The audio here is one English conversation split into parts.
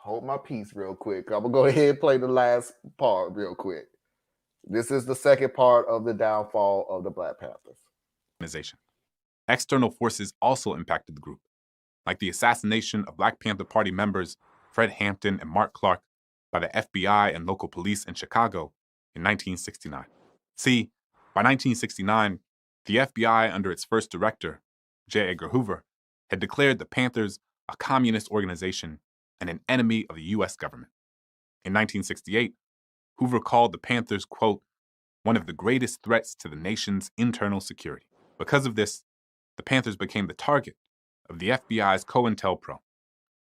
hold my peace real quick. I'm gonna go ahead and play the last part real quick. This is the second part of the downfall of the Black Panthers. Organization. External forces also impacted the group, like the assassination of Black Panther Party members Fred Hampton and Mark Clark by the FBI and local police in Chicago in 1969. See, by 1969, the FBI, under its first director, J. Edgar Hoover, had declared the Panthers a communist organization and an enemy of the U.S. government. In 1968, Hoover called the Panthers, quote, one of the greatest threats to the nation's internal security. Because of this, the Panthers became the target of the FBI's COINTELPRO,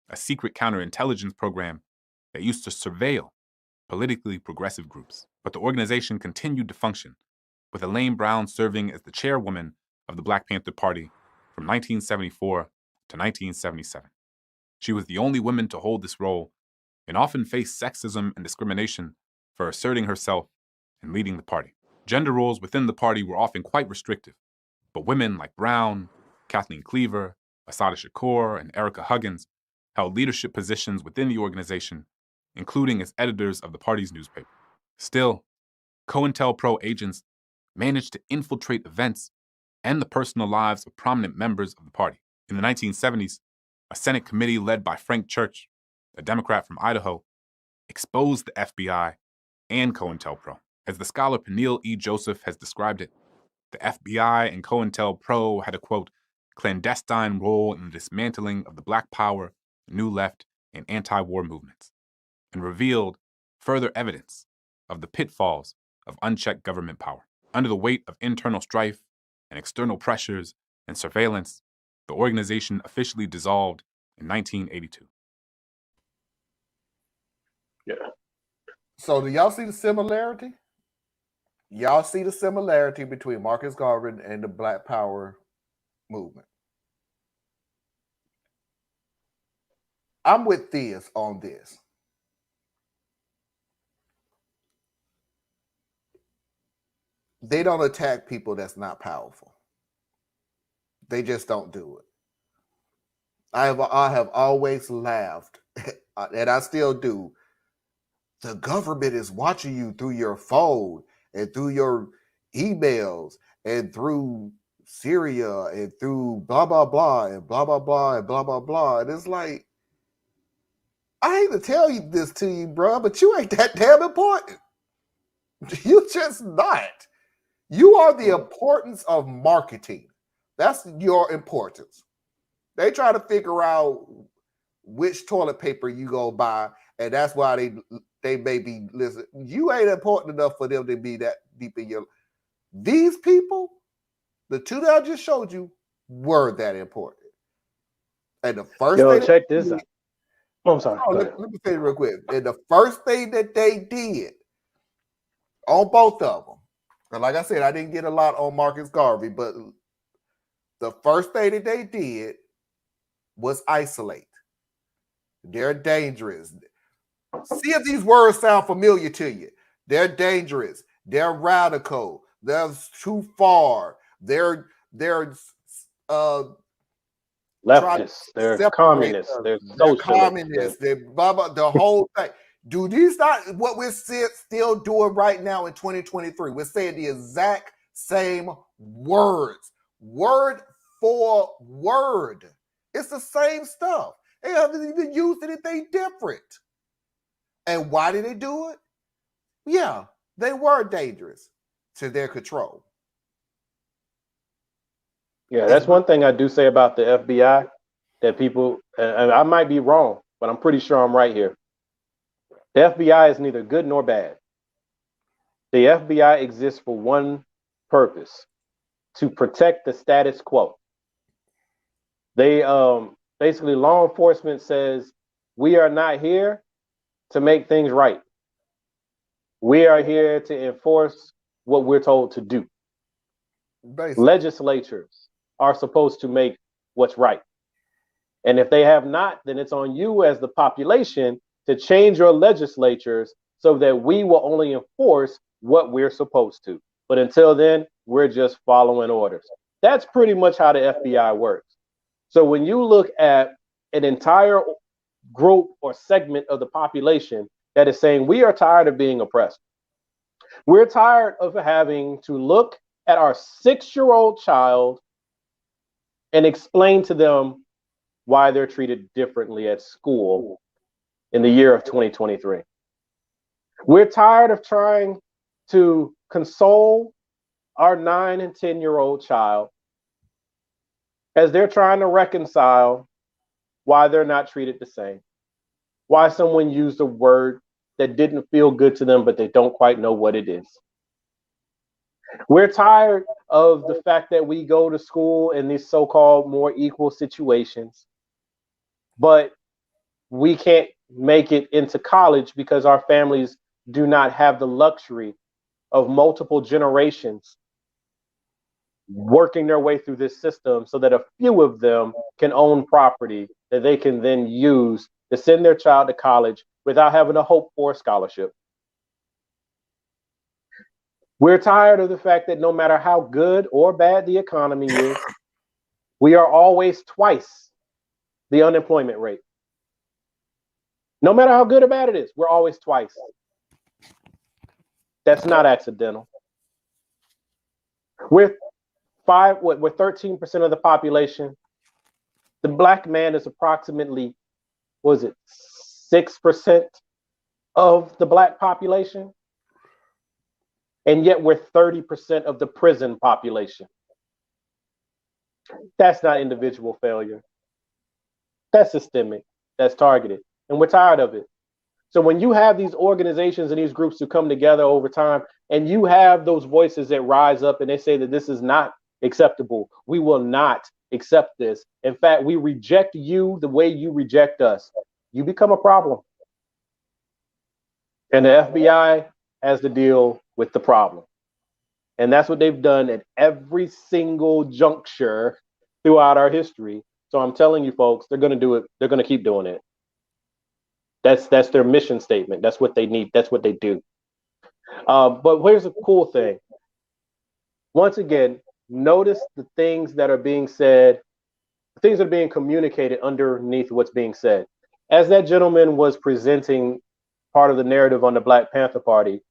a secret counterintelligence program that used to surveil politically progressive groups. But the organization continued to function, with Elaine Brown serving as the chairwoman of the Black Panther Party from 1974 to 1977. She was the only woman to hold this role and often faced sexism and discrimination for asserting herself and leading the party. Gender roles within the party were often quite restrictive, but women like Brown, Kathleen Cleaver, Asada Shakur, and Erica Huggins held leadership positions within the organization, including as editors of the party's newspaper. Still, COINTELPRO agents managed to infiltrate events and the personal lives of prominent members of the party. In the 1970s, a Senate committee led by Frank Church, a Democrat from Idaho, exposed the FBI and COINTELPRO. As the scholar Peniel E. Joseph has described it, the FBI and COINTELPRO had a, quote, clandestine role in the dismantling of the Black Power, New Left, and anti-war movements, and revealed further evidence of the pitfalls of unchecked government power. Under the weight of internal strife and external pressures and surveillance, the organization officially dissolved in 1982. Yeah. So do y'all see the similarity? Y'all see the similarity between Marcus Garvey and the Black Power movement? I'm with Theus on this. They don't attack people that's not powerful. They just don't do it. I have always laughed, and I still do. The government is watching you through your phone and through your emails and through Syria and through blah, blah, blah, and blah, blah, blah, and blah, blah, blah. And it's like, I hate to tell you this to you, bro, but you ain't that damn important. You just not. You are the importance of marketing. That's your importance. They try to figure out which toilet paper you go buy, and that's why they may be listening. You ain't important enough for them to be that deep in your. These people, the two that I just showed you, were that important. And the first thing check this out. Oh, I'm sorry. Let me say it real quick. And the first thing that they did on both of them, and like I said, I didn't get a lot on Marcus Garvey, but the first thing that they did was isolate. They're dangerous. See if these words sound familiar to you. They're dangerous. They're radical. They're too far. They're leftists. They're communists. They're socialists. Communists. They're blah, blah, the whole thing. Do these not what we're still doing right now in 2023? We're saying the exact same words, word for word. It's the same stuff. They haven't even used anything different. And why did they do it? Yeah, they were dangerous to their control. Yeah, that's one thing I do say about the FBI that people, and I might be wrong, but I'm pretty sure I'm right here. The FBI is neither good nor bad. The FBI exists for one purpose, to protect the status quo. They basically, law enforcement says, we are not here to make things right. We are here to enforce what we're told to do. Basically. Legislatures are supposed to make what's right. And if they have not, then it's on you as the population to change your legislatures so that we will only enforce what we're supposed to. But until then, we're just following orders. That's pretty much how the FBI works. So when you look at an entire group or segment of the population that is saying we are tired of being oppressed. We're tired of having to look at our 6-year-old child and explain to them why they're treated differently at school in the year of 2023. We're tired of trying to console our 9 and 10-year-old child as they're trying to reconcile why they're not treated the same, why someone used a word that didn't feel good to them, but they don't quite know what it is. We're tired of the fact that we go to school in these so-called more equal situations, but we can't make it into college because our families do not have the luxury of multiple generations working their way through this system so that a few of them can own property that they can then use to send their child to college without having to hope for a scholarship. We're tired of the fact that no matter how good or bad the economy is, we are always twice the unemployment rate. No matter how good or bad it is, we're always twice. That's not accidental. We're 13% of the population. The black man is approximately, 6% of the black population? And yet we're 30% of the prison population. That's not individual failure. That's systemic. That's targeted. And we're tired of it. So when you have these organizations and these groups who come together over time, and you have those voices that rise up and they say that this is not acceptable, we will not accept this. In fact, we reject you the way you reject us. You become a problem. And the FBI has to deal with the problem. And that's what they've done at every single juncture throughout our history. So I'm telling you folks, they're going to do it. They're going to keep doing it. That's their mission statement. That's what they need. That's what they do. But here's a cool thing. Once again, notice the things that are being said, the things that are being communicated underneath what's being said. As that gentleman was presenting part of the narrative on the Black Panther Party,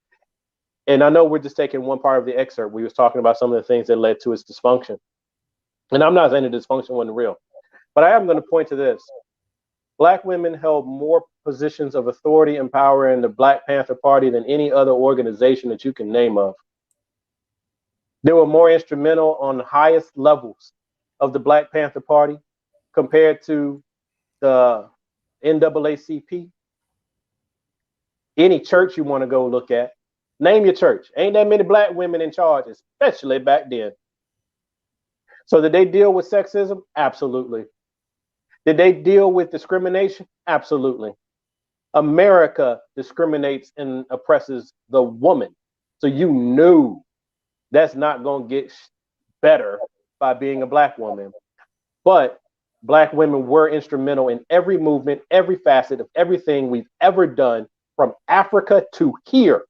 and I know we're just taking one part of the excerpt. We was talking about some of the things that led to its dysfunction. And I'm not saying the dysfunction wasn't real, but I am going to point to this. Black women held more positions of authority and power in the Black Panther Party than any other organization that you can name of. They were more instrumental on the highest levels of the Black Panther Party compared to the NAACP. Any church you want to go look at, name your church. Ain't that many black women in charge, especially back then. So did they deal with sexism? Absolutely. Did they deal with discrimination? Absolutely. America discriminates and oppresses the woman. So you knew that's not going to get better by being a black woman. But black women were instrumental in every movement, every facet of everything we've ever done from Africa to here.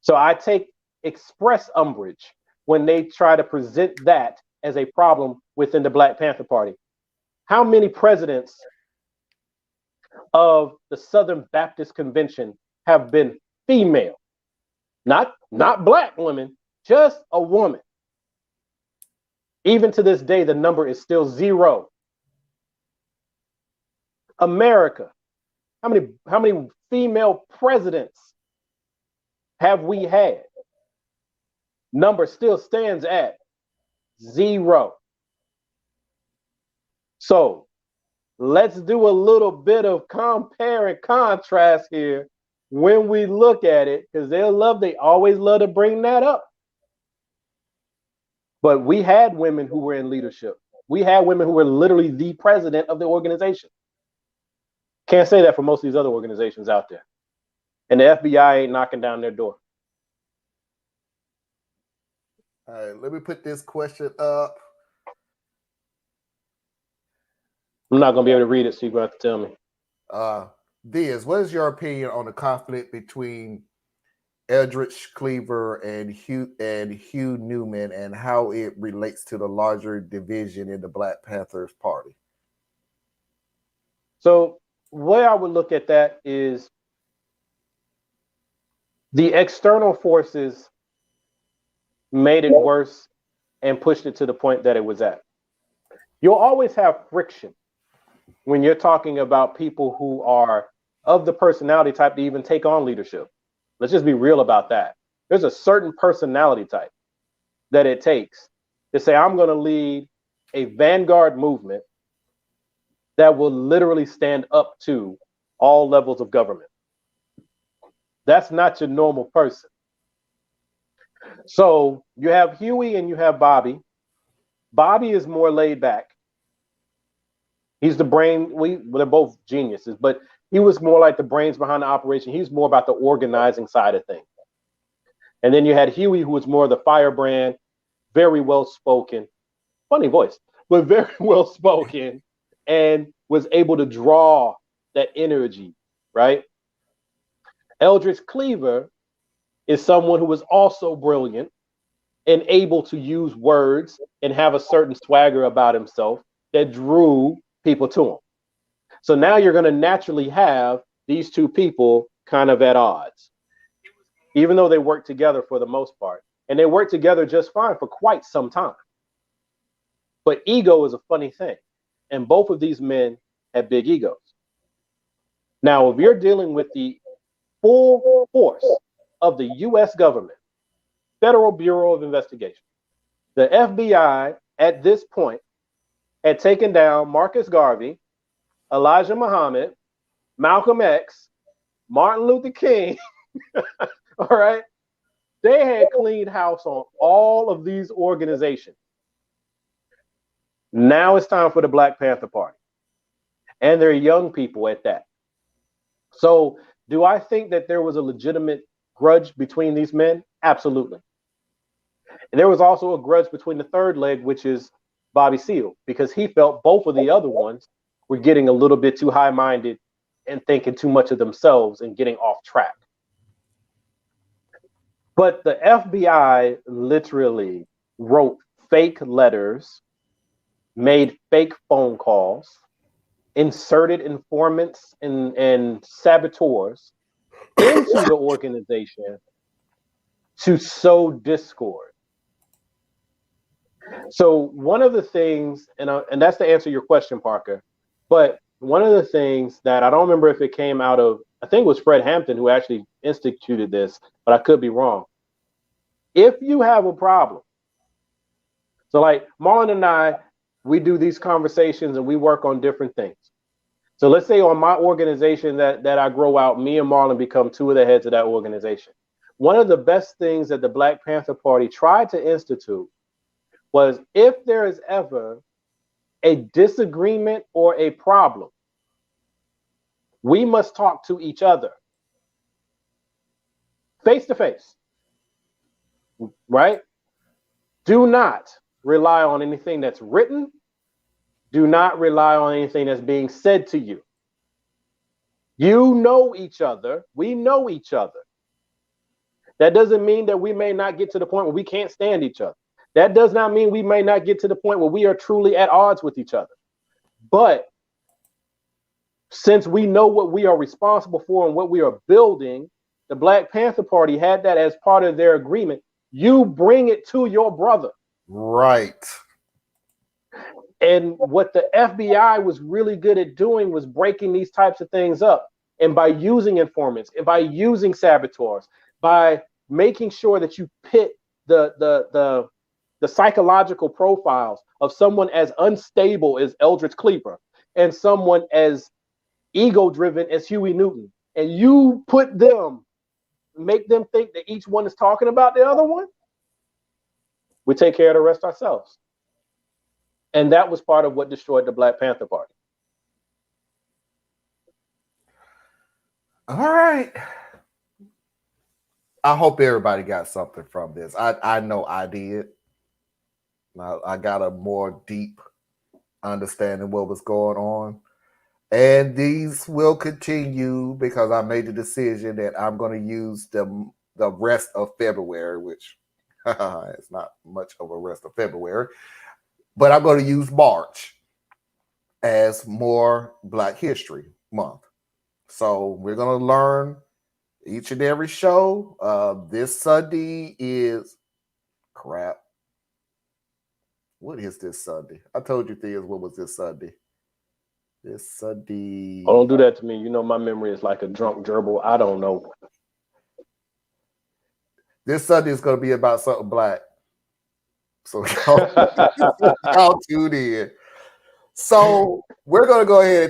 So I take express umbrage when they try to present that as a problem within the Black Panther Party. How many presidents of the Southern Baptist Convention have been female? Not black women, just a woman. Even to this day, the number is still 0. America, how many female presidents have we had? Number still stands at 0. So let's do a little bit of compare and contrast here when we look at it, because they always love to bring that up. But we had women who were in leadership. We had women who were literally the president of the organization. Can't say that for most of these other organizations out there. And the FBI ain't knocking down their door. All right, let me put this question up. I'm not going to be able to read it, so you're going to have to tell me. Diaz, what is your opinion on the conflict between Eldridge Cleaver and Hugh Newman and how it relates to the larger division in the Black Panthers Party? So the way I would look at that is the external forces made it worse and pushed it to the point that it was at. You'll always have friction when you're talking about people who are of the personality type to even take on leadership. Let's just be real about that. There's a certain personality type that it takes to say, I'm going to lead a vanguard movement that will literally stand up to all levels of government. That's not your normal person. So you have Huey and you have Bobby. Bobby is more laid back. He's the brain. They're both geniuses, but he was more like the brains behind the operation. He's more about the organizing side of things. And then you had Huey, who was more the firebrand, very well spoken, funny voice, but very well spoken, and was able to draw that energy, right? Eldridge Cleaver is someone who was also brilliant and able to use words and have a certain swagger about himself that drew people to him. So now you're going to naturally have these two people kind of at odds, even though they work together for the most part. And they work together just fine for quite some time. But ego is a funny thing. And both of these men have big egos. Now, if you're dealing with the full force of the U.S. government, Federal Bureau of Investigation, the FBI at this point had taken down Marcus Garvey, Elijah Muhammad, Malcolm X, Martin Luther King, all right? They had cleaned house on all of these organizations. Now it's time for the Black Panther Party. And they're young people at that. So do I think that there was a legitimate grudge between these men? Absolutely. And there was also a grudge between the third leg, which is Bobby Seale, because he felt both of the other ones were getting a little bit too high-minded and thinking too much of themselves and getting off track. But the FBI literally wrote fake letters, made fake phone calls, inserted informants and saboteurs into the organization to sow discord. So one of the things, and that's to answer your question, Parker, but one of the things that I don't remember if it came out of, I think it was Fred Hampton who actually instituted this, but I could be wrong. If you have a problem, so like Marlon and I, we do these conversations and we work on different things. So let's say on my organization that I grow out, me and Marlon become two of the heads of that organization. One of the best things that the Black Panther Party tried to institute was if there is ever a disagreement or a problem, we must talk to each other face to face, right? Do not rely on anything that's written. Do not rely on anything that's being said to you. You know each other. We know each other. That doesn't mean that we may not get to the point where we can't stand each other. That does not mean we may not get to the point where we are truly at odds with each other. But since we know what we are responsible for and what we are building, the Black Panther Party had that as part of their agreement. You bring it to your brother. Right. And what the FBI was really good at doing was breaking these types of things up. And by using informants, and by using saboteurs, by making sure that you pit the psychological profiles of someone as unstable as Eldridge Cleaver and someone as ego-driven as Huey Newton, and you put them, make them think that each one is talking about the other one, we take care of the rest ourselves. And that was part of what destroyed the Black Panther Party. All right. I hope everybody got something from this. I know I did. I got a more deep understanding what was going on. And these will continue because I made the decision that I'm going to use the rest of February, which it's not much of a rest of February, but I'm going to use March as more Black History Month. So we're going to learn each and every show. This Sunday is crap. What is this Sunday? I told you things. What was this Sunday? This Sunday. Oh, don't do that to me. You know my memory is like a drunk gerbil. I don't know. This Sunday is going to be about something Black. So y'all tune in. So we're going to go ahead and take